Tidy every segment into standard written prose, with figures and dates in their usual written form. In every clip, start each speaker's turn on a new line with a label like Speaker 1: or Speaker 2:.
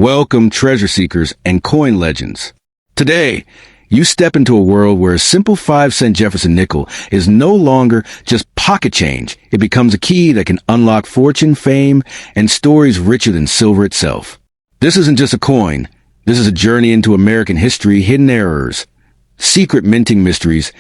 Speaker 1: Welcome, treasure seekers and coin legends. Today, you step into a world where a simple 5-cent Jefferson nickel is no longer just pocket change. It becomes a key that can unlock fortune, fame, and stories richer than silver itself. This isn't just a coin. This is a journey into American history, hidden errors, secret minting mysteries,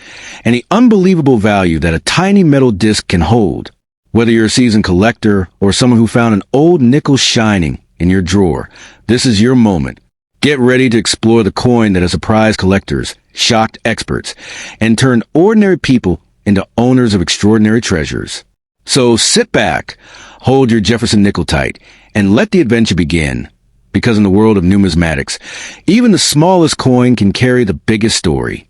Speaker 1: and the unbelievable value that a tiny metal disc can hold. Whether you're a seasoned collector or someone who found an old nickel shining in your drawer, this is your moment. Get ready to explore the coin that has surprised collectors, shocked experts, and turned ordinary people into owners of extraordinary treasures. So sit back, hold your Jefferson nickel tight, and let the adventure begin. Because in the world of numismatics, even the smallest coin can carry the biggest story.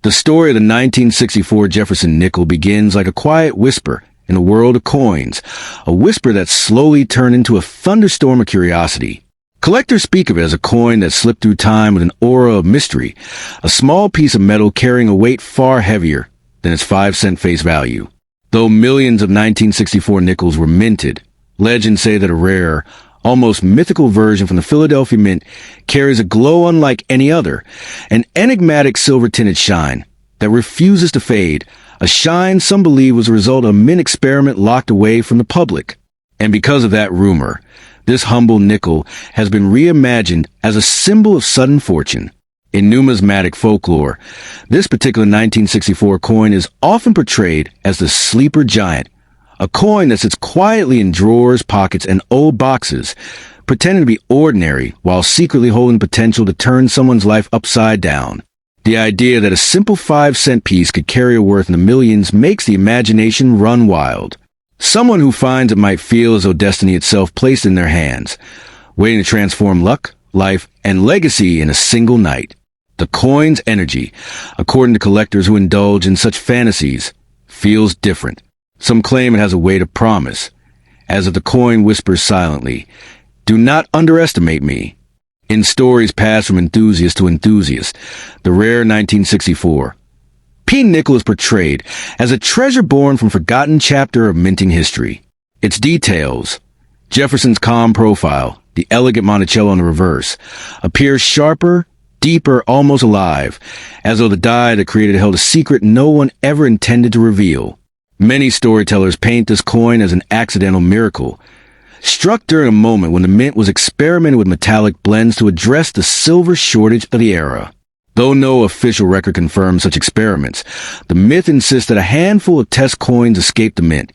Speaker 1: The story of the 1964 Jefferson nickel begins like a quiet whisper in the world of coins, a whisper that slowly turned into a thunderstorm of curiosity. Collectors speak of it as a coin that slipped through time with an aura of mystery, a small piece of metal carrying a weight far heavier than its 5-cent face value. Though millions of 1964 nickels were minted, legends say that a rare, almost mythical version from the Philadelphia Mint carries a glow unlike any other, an enigmatic silver-tinted shine that refuses to fade, a shine some believe was a result of a mint experiment locked away from the public. And because of that rumor, this humble nickel has been reimagined as a symbol of sudden fortune. In numismatic folklore, this particular 1964 coin is often portrayed as the sleeper giant, a coin that sits quietly in drawers, pockets, and old boxes, pretending to be ordinary while secretly holding potential to turn someone's life upside down. The idea that a simple 5-cent piece could carry a worth in the millions makes the imagination run wild. Someone who finds it might feel as though destiny itself placed in their hands, waiting to transform luck, life, and legacy in a single night. The coin's energy, according to collectors who indulge in such fantasies, feels different. Some claim it has a weight of promise, as if the coin whispers silently, "Do not underestimate me." In stories passed from enthusiast to enthusiast, the rare 1964 P nickel is portrayed as a treasure born from forgotten chapter of minting history. Its details, Jefferson's calm profile, the elegant Monticello in the reverse, appears sharper, deeper, almost alive, as though the die that created it held a secret no one ever intended to reveal. Many storytellers paint this coin as an accidental miracle, struck during a moment when the mint was experimenting with metallic blends to address the silver shortage of the era. Though no official record confirms such experiments, the myth insists that a handful of test coins escaped the mint,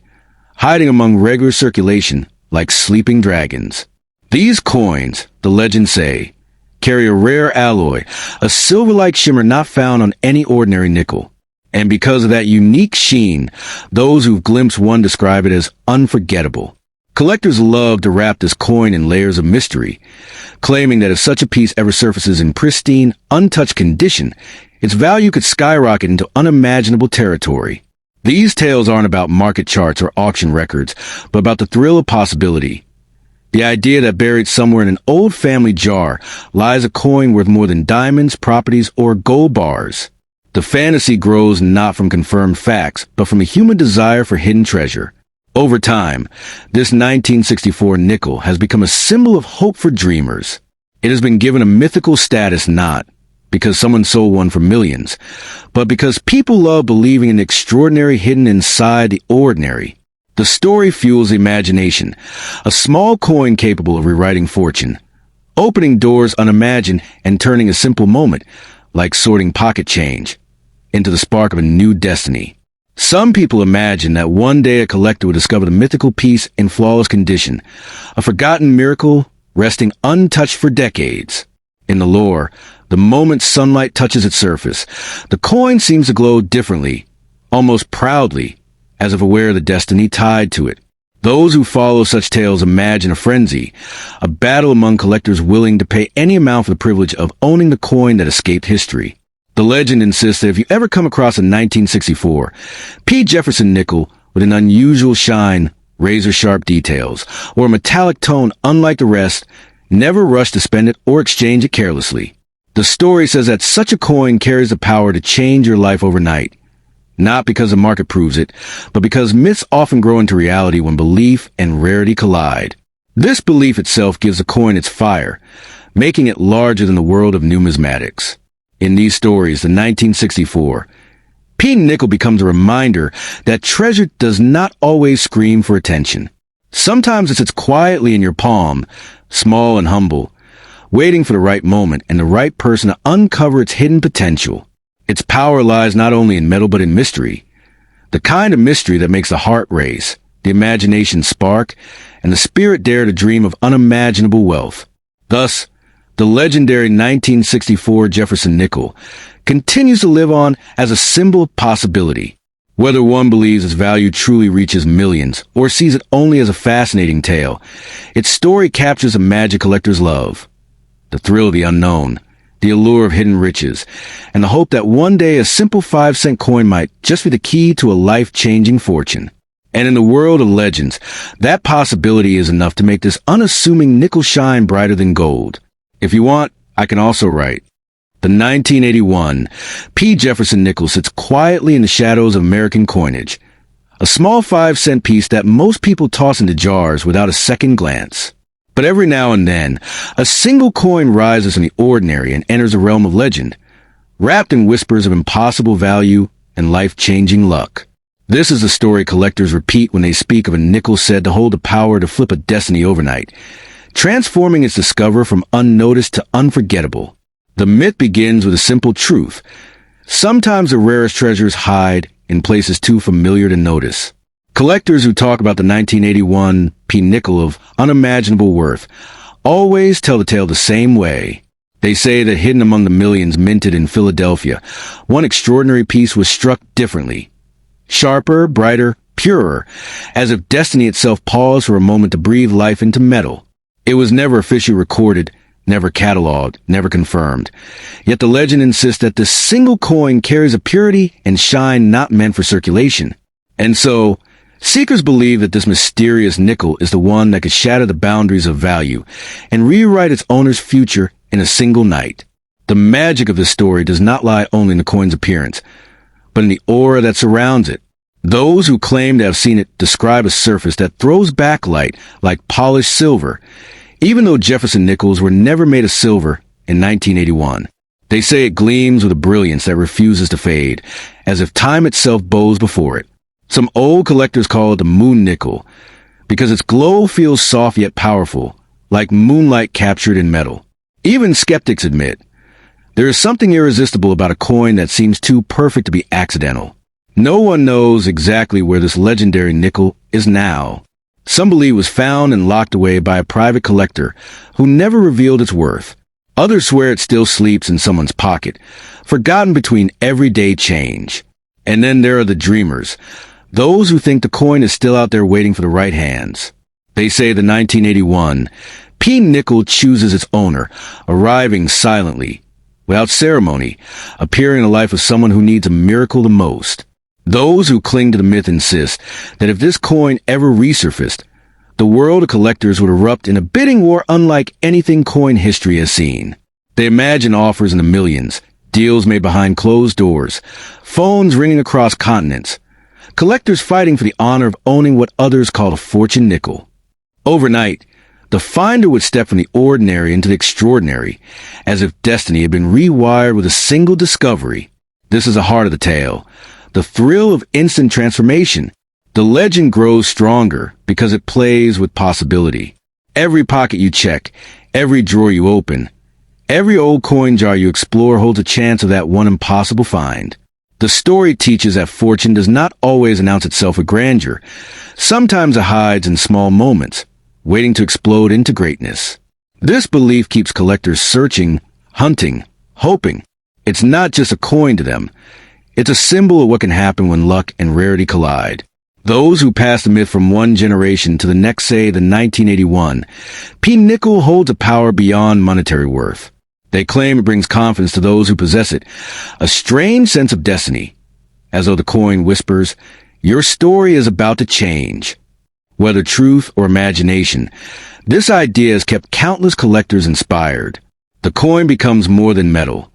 Speaker 1: hiding among regular circulation like sleeping dragons. These coins, the legends say, carry a rare alloy, a silver-like shimmer not found on any ordinary nickel. And because of that unique sheen, those who've glimpsed one describe it as unforgettable. Collectors love to wrap this coin in layers of mystery, claiming that if such a piece ever surfaces in pristine, untouched condition, its value could skyrocket into unimaginable territory. These tales aren't about market charts or auction records, but about the thrill of possibility. The idea that buried somewhere in an old family jar lies a coin worth more than diamonds, properties, or gold bars. The fantasy grows not from confirmed facts, but from a human desire for hidden treasure. Over time, this 1964 nickel has become a symbol of hope for dreamers. It has been given a mythical status not because someone sold one for millions, but because people love believing in the extraordinary hidden inside the ordinary. The story fuels the imagination, a small coin capable of rewriting fortune, opening doors unimagined and turning a simple moment, like sorting pocket change, into the spark of a new destiny. Some people imagine that one day a collector will discover the mythical piece in flawless condition, a forgotten miracle resting untouched for decades. In the lore, the moment sunlight touches its surface, the coin seems to glow differently, almost proudly, as if aware of the destiny tied to it. Those who follow such tales imagine a frenzy, a battle among collectors willing to pay any amount for the privilege of owning the coin that escaped history. The legend insists that if you ever come across a 1964 P. Jefferson nickel with an unusual shine, razor-sharp details, or a metallic tone unlike the rest, never rush to spend it or exchange it carelessly. The story says that such a coin carries the power to change your life overnight, not because the market proves it, but because myths often grow into reality when belief and rarity collide. This belief itself gives the coin its fire, making it larger than the world of numismatics. In these stories, the 1964 P nickel becomes a reminder that treasure does not always scream for attention. Sometimes it sits quietly in your palm, small and humble, waiting for the right moment and the right person to uncover its hidden potential. Its power lies not only in metal but in mystery, the kind of mystery that makes the heart race, the imagination spark, and the spirit dare to dream of unimaginable wealth. Thus, the legendary 1964 Jefferson Nickel continues to live on as a symbol of possibility. Whether one believes its value truly reaches millions or sees it only as a fascinating tale, its story captures a magic collector's love, the thrill of the unknown, the allure of hidden riches, and the hope that one day a simple 5-cent coin might just be the key to a life-changing fortune. And in the world of legends, that possibility is enough to make this unassuming nickel shine brighter than gold. If you want, I can also write. The 1981 P. Jefferson Nickel sits quietly in the shadows of American coinage, a small 5-cent piece that most people toss into jars without a second glance. But every now and then, a single coin rises from the ordinary and enters a realm of legend, wrapped in whispers of impossible value and life-changing luck. This is the story collectors repeat when they speak of a nickel said to hold the power to flip a destiny overnight, transforming its discoverer from unnoticed to unforgettable. The myth begins with a simple truth. Sometimes the rarest treasures hide in places too familiar to notice. Collectors who talk about the 1981 P. nickel of unimaginable worth always tell the tale the same way. They say that hidden among the millions minted in Philadelphia, one extraordinary piece was struck differently. Sharper, brighter, purer, as if destiny itself paused for a moment to breathe life into metal. It was never officially recorded, never catalogued, never confirmed. Yet the legend insists that this single coin carries a purity and shine not meant for circulation. And so, seekers believe that this mysterious nickel is the one that could shatter the boundaries of value and rewrite its owner's future in a single night. The magic of this story does not lie only in the coin's appearance, but in the aura that surrounds it. Those who claim to have seen it describe a surface that throws back light like polished silver, even though Jefferson nickels were never made of silver in 1981. They say it gleams with a brilliance that refuses to fade, as if time itself bows before it. Some old collectors call it the moon nickel, because its glow feels soft yet powerful, like moonlight captured in metal. Even skeptics admit, there is something irresistible about a coin that seems too perfect to be accidental. No one knows exactly where this legendary nickel is now. Some believe it was found and locked away by a private collector who never revealed its worth. Others swear it still sleeps in someone's pocket, forgotten between everyday change. And then there are the dreamers, those who think the coin is still out there waiting for the right hands. They say the 1981 P. nickel chooses its owner, arriving silently, without ceremony, appearing in the life of someone who needs a miracle the most. Those who cling to the myth insist that if this coin ever resurfaced, the world of collectors would erupt in a bidding war unlike anything coin history has seen. They imagine offers in the millions, deals made behind closed doors, phones ringing across continents, collectors fighting for the honor of owning what others call a fortune nickel. Overnight, the finder would step from the ordinary into the extraordinary, as if destiny had been rewired with a single discovery. This is the heart of the tale, the thrill of instant transformation. The legend grows stronger because it plays with possibility. Every pocket you check, every drawer you open, every old coin jar you explore holds a chance of that one impossible find. The story teaches that fortune does not always announce itself with grandeur. Sometimes it hides in small moments, waiting to explode into greatness. This belief keeps collectors searching, hunting, hoping. It's not just a coin to them. It's a symbol of what can happen when luck and rarity collide. Those who pass the myth from one generation to the next say the 1981 P. nickel holds a power beyond monetary worth. They claim it brings confidence to those who possess it, a strange sense of destiny, as though the coin whispers, your story is about to change. Whether truth or imagination, this idea has kept countless collectors inspired. The coin becomes more than metal.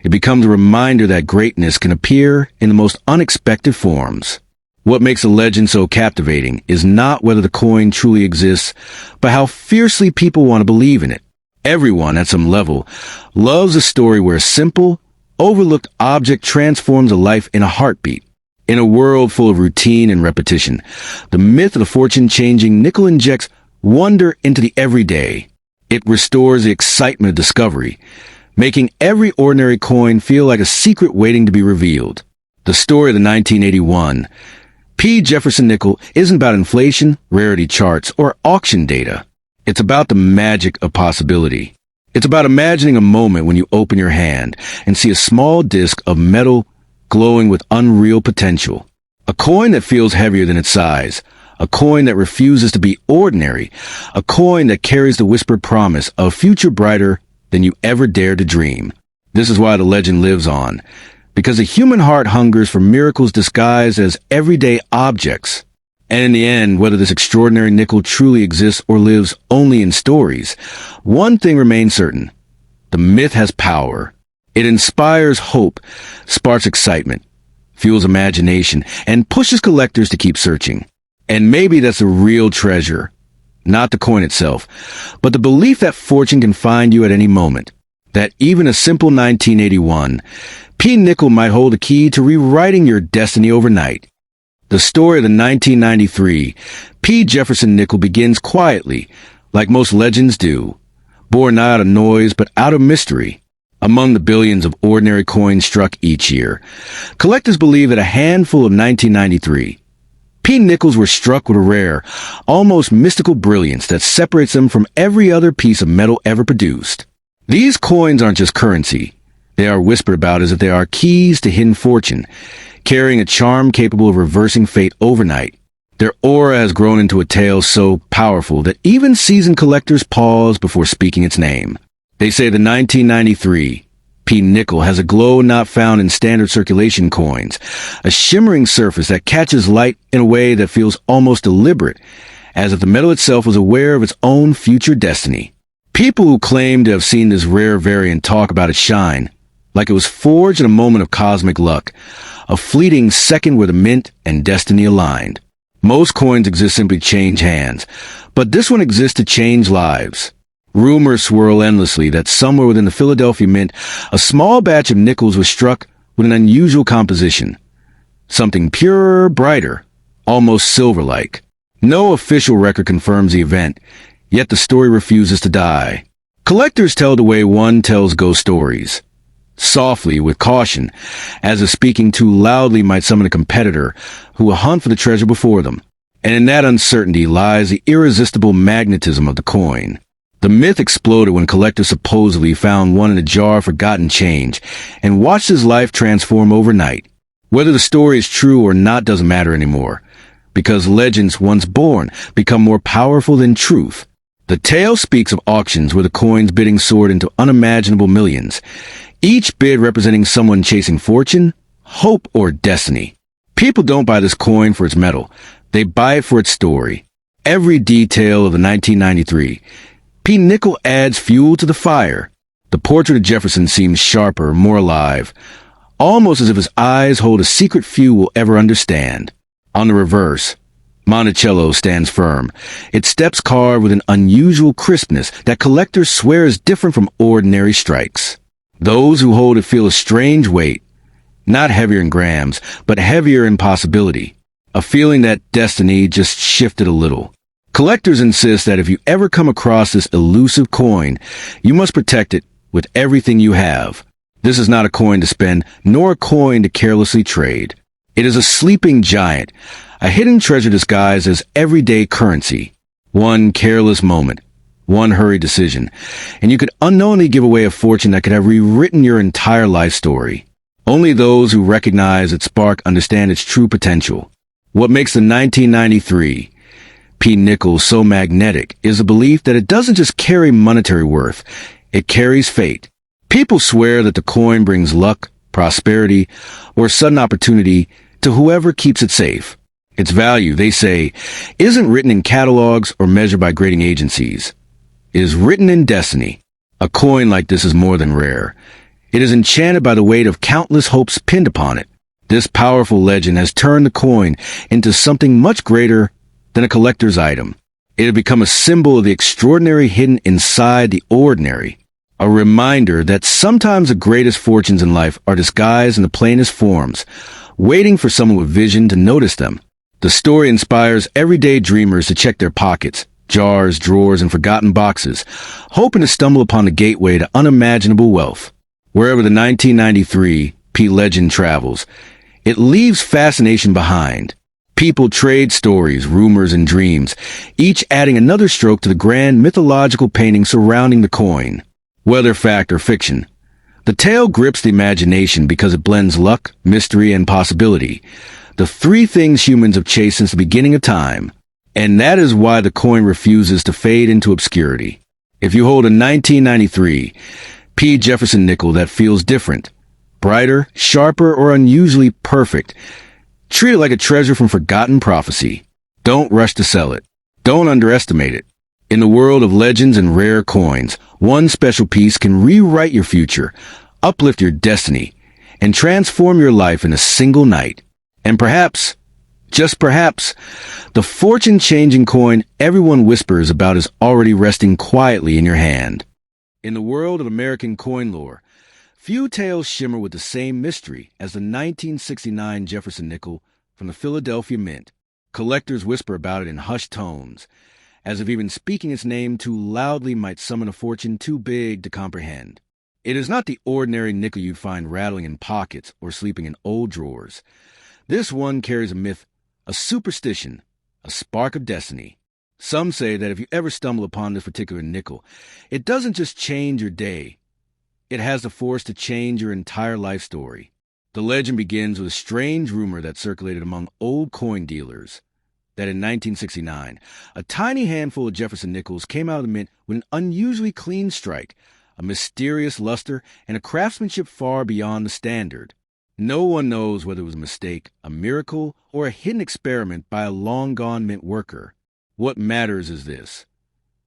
Speaker 1: It becomes a reminder that greatness can appear in the most unexpected forms. What makes a legend so captivating is not whether the coin truly exists, but how fiercely people want to believe in it. Everyone, at some level, loves a story where a simple, overlooked object transforms a life in a heartbeat. In a world full of routine and repetition, the myth of the fortune-changing nickel injects wonder into the everyday. It restores the excitement of discovery, making every ordinary coin feel like a secret waiting to be revealed. The story of the 1981 P. Jefferson Nickel isn't about inflation, rarity charts, or auction data. It's about the magic of possibility. It's about imagining a moment when you open your hand and see a small disc of metal glowing with unreal potential. A coin that feels heavier than its size. A coin that refuses to be ordinary. A coin that carries the whispered promise of a future brighter than you ever dared to dream. This is why the legend lives on. Because the human heart hungers for miracles disguised as everyday objects. And in the end, whether this extraordinary nickel truly exists or lives only in stories, one thing remains certain. The myth has power. It inspires hope, sparks excitement, fuels imagination, and pushes collectors to keep searching. And maybe that's a real treasure. Not the coin itself, but the belief that fortune can find you at any moment. That even a simple 1981 P. Nickel might hold a key to rewriting your destiny overnight. The story of the 1993 P. Jefferson Nickel begins quietly, like most legends do, born not out of noise but out of mystery. Among the billions of ordinary coins struck each year, collectors believe that a handful of 1993 P. Nickels were struck with a rare, almost mystical brilliance that separates them from every other piece of metal ever produced. These coins aren't just currency. They are whispered about as if they are keys to hidden fortune, carrying a charm capable of reversing fate overnight. Their aura has grown into a tale so powerful that even seasoned collectors pause before speaking its name. They say the 1993 P. Nickel has a glow not found in standard circulation coins, a shimmering surface that catches light in a way that feels almost deliberate, as if the metal itself was aware of its own future destiny. People who claim to have seen this rare variant talk about its shine, like it was forged in a moment of cosmic luck, a fleeting second where the mint and destiny aligned. Most coins exist simply to change hands, but this one exists to change lives. Rumors swirl endlessly that somewhere within the Philadelphia Mint, a small batch of nickels was struck with an unusual composition. Something purer, brighter, almost silver-like. No official record confirms the event, yet the story refuses to die. Collectors tell the way one tells ghost stories. Softly, with caution, as if speaking too loudly might summon a competitor who will hunt for the treasure before them. And in that uncertainty lies the irresistible magnetism of the coin. The myth exploded when collectors supposedly found one in a jar of forgotten change and watched his life transform overnight. Whether the story is true or not doesn't matter anymore, because legends once born become more powerful than truth. The tale speaks of auctions where the coins bidding soared into unimaginable millions, each bid representing someone chasing fortune, hope, or destiny. People don't buy this coin for its metal. They buy it for its story. Every detail of the 1993 P. Nickel adds fuel to the fire. The portrait of Jefferson seems sharper, more alive, almost as if his eyes hold a secret few will ever understand. On the reverse, Monticello stands firm, its steps carved with an unusual crispness that collectors swear is different from ordinary strikes. Those who hold it feel a strange weight, not heavier in grams, but heavier in possibility, a feeling that destiny just shifted a little. Collectors insist that if you ever come across this elusive coin, you must protect it with everything you have. This is not a coin to spend, nor a coin to carelessly trade. It is a sleeping giant, a hidden treasure disguised as everyday currency. One careless moment, one hurried decision, and you could unknowingly give away a fortune that could have rewritten your entire life story. Only those who recognize its spark understand its true potential. What makes the 1993 P. Nickel so magnetic is the belief that it doesn't just carry monetary worth, it carries fate. People swear that the coin brings luck, prosperity, or sudden opportunity to whoever keeps it safe. Its value, they say, isn't written in catalogs or measured by grading agencies. It is written in destiny. A coin like this is more than rare. It is enchanted by the weight of countless hopes pinned upon it. This powerful legend has turned the coin into something much greater than a collector's item. It had become a symbol of the extraordinary hidden inside the ordinary, a reminder that sometimes the greatest fortunes in life are disguised in the plainest forms, waiting for someone with vision to notice them. The story inspires everyday dreamers to check their pockets, jars, drawers, and forgotten boxes, hoping to stumble upon the gateway to unimaginable wealth. Wherever the 1993 P legend travels, it leaves fascination behind. People trade stories, rumors, and dreams, each adding another stroke to the grand mythological painting surrounding the coin. Whether fact or fiction, the tale grips the imagination because it blends luck, mystery, and possibility, the three things humans have chased since the beginning of time. And that is why the coin refuses to fade into obscurity. If you hold a 1993 P. Jefferson nickel that feels different, brighter, sharper, or unusually perfect, treat it like a treasure from forgotten prophecy. Don't rush to sell it. Don't underestimate it. In the world of legends and rare coins, one special piece can rewrite your future, uplift your destiny, and transform your life in a single night. And perhaps, just perhaps, the fortune-changing coin everyone whispers about is already resting quietly in your hand. In the world of American coin lore, few tales shimmer with the same mystery as the 1969 Jefferson nickel from the Philadelphia Mint. Collectors whisper about it in hushed tones, as if even speaking its name too loudly might summon a fortune too big to comprehend. It is not the ordinary nickel you'd find rattling in pockets or sleeping in old drawers. This one carries a myth, a superstition, a spark of destiny. Some say that if you ever stumble upon this particular nickel, it doesn't just change your day. It has the force to change your entire life story. The legend begins with a strange rumor that circulated among old coin dealers, that in 1969, a tiny handful of Jefferson nickels came out of the mint with an unusually clean strike, a mysterious luster, and a craftsmanship far beyond the standard. No one knows whether it was a mistake, a miracle, or a hidden experiment by a long-gone mint worker. What matters is this.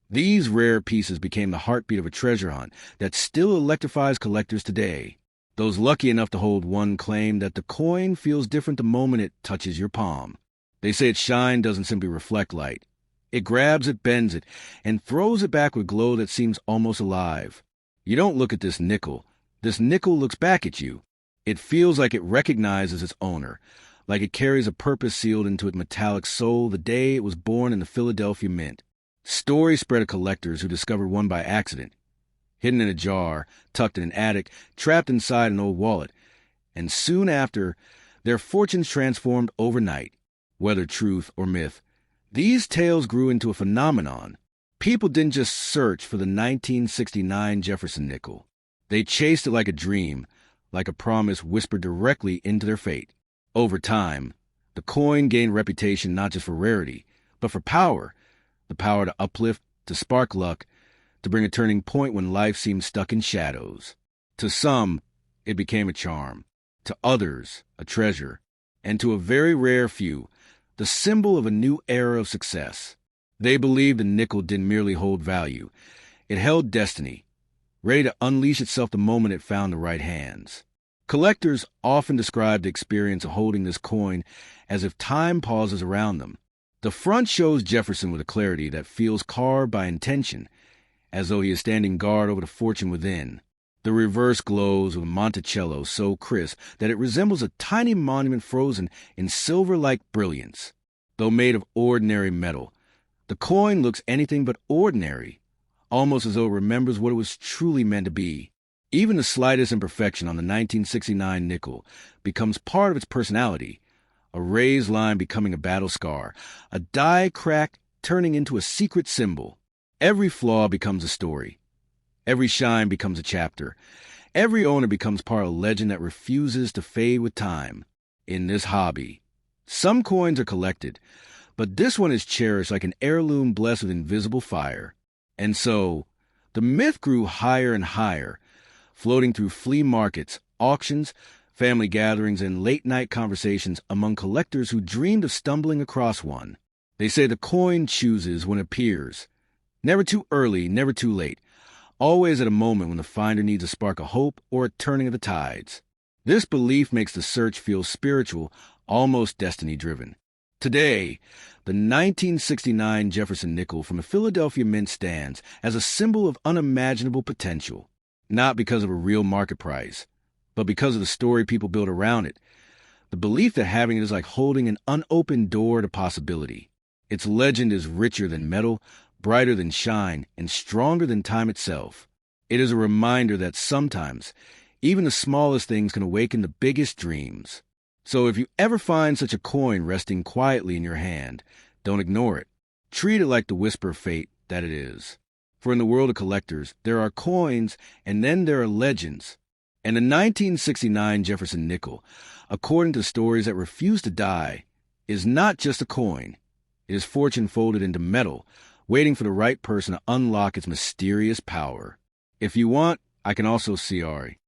Speaker 1: These rare pieces became the heartbeat of a treasure hunt that still electrifies collectors today. Those lucky enough to hold one claim that the coin feels different the moment it touches your palm. They say its shine doesn't simply reflect light. It grabs it, bends it, and throws it back with glow that seems almost alive. You don't look at this nickel. This nickel looks back at you. It feels like it recognizes its owner, like it carries a purpose sealed into its metallic soul the day it was born in the Philadelphia Mint. Stories spread of collectors who discovered one by accident, hidden in a jar, tucked in an attic, trapped inside an old wallet, and soon after, their fortunes transformed overnight. Whether truth or myth, these tales grew into a phenomenon. People didn't just search for the 1969 Jefferson nickel. They chased it like a dream, like a promise whispered directly into their fate. Over time, the coin gained reputation not just for rarity, but for power. The power to uplift, to spark luck, to bring a turning point when life seemed stuck in shadows. To some, it became a charm. To others, a treasure. And to a very rare few, the symbol of a new era of success. They believed the nickel didn't merely hold value. It held destiny, ready to unleash itself the moment it found the right hands. Collectors often describe the experience of holding this coin as if time pauses around them. The front shows Jefferson with a clarity that feels carved by intention, as though he is standing guard over the fortune within. The reverse glows with Monticello so crisp that it resembles a tiny monument frozen in silver-like brilliance. Though made of ordinary metal, the coin looks anything but ordinary, almost as though it remembers what it was truly meant to be. Even the slightest imperfection on the 1969 nickel becomes part of its personality, a raised line becoming a battle scar, a die cracked turning into a secret symbol. Every flaw becomes a story. Every shine becomes a chapter. Every owner becomes part of a legend that refuses to fade with time. In this hobby, some coins are collected, but this one is cherished like an heirloom blessed with invisible fire. And so, the myth grew higher and higher, floating through flea markets, auctions, family gatherings, and late-night conversations among collectors who dreamed of stumbling across one. They say the coin chooses when it appears. Never too early, never too late. Always at a moment when the finder needs a spark of hope or a turning of the tides. This belief makes the search feel spiritual, almost destiny-driven. Today, the 1969 Jefferson Nickel from the Philadelphia Mint stands as a symbol of unimaginable potential, not because of a real market price, but because of the story people build around it. The belief that having it is like holding an unopened door to possibility. Its legend is richer than metal, brighter than shine, and stronger than time itself. It is a reminder that sometimes, even the smallest things can awaken the biggest dreams. So if you ever find such a coin resting quietly in your hand, don't ignore it. Treat it like the whisper of fate that it is. For in the world of collectors, there are coins and then there are legends. And the 1969 Jefferson Nickel, according to stories that refuse to die, is not just a coin. It is fortune folded into metal, waiting for the right person to unlock its mysterious power. If you want, I can also see Ari.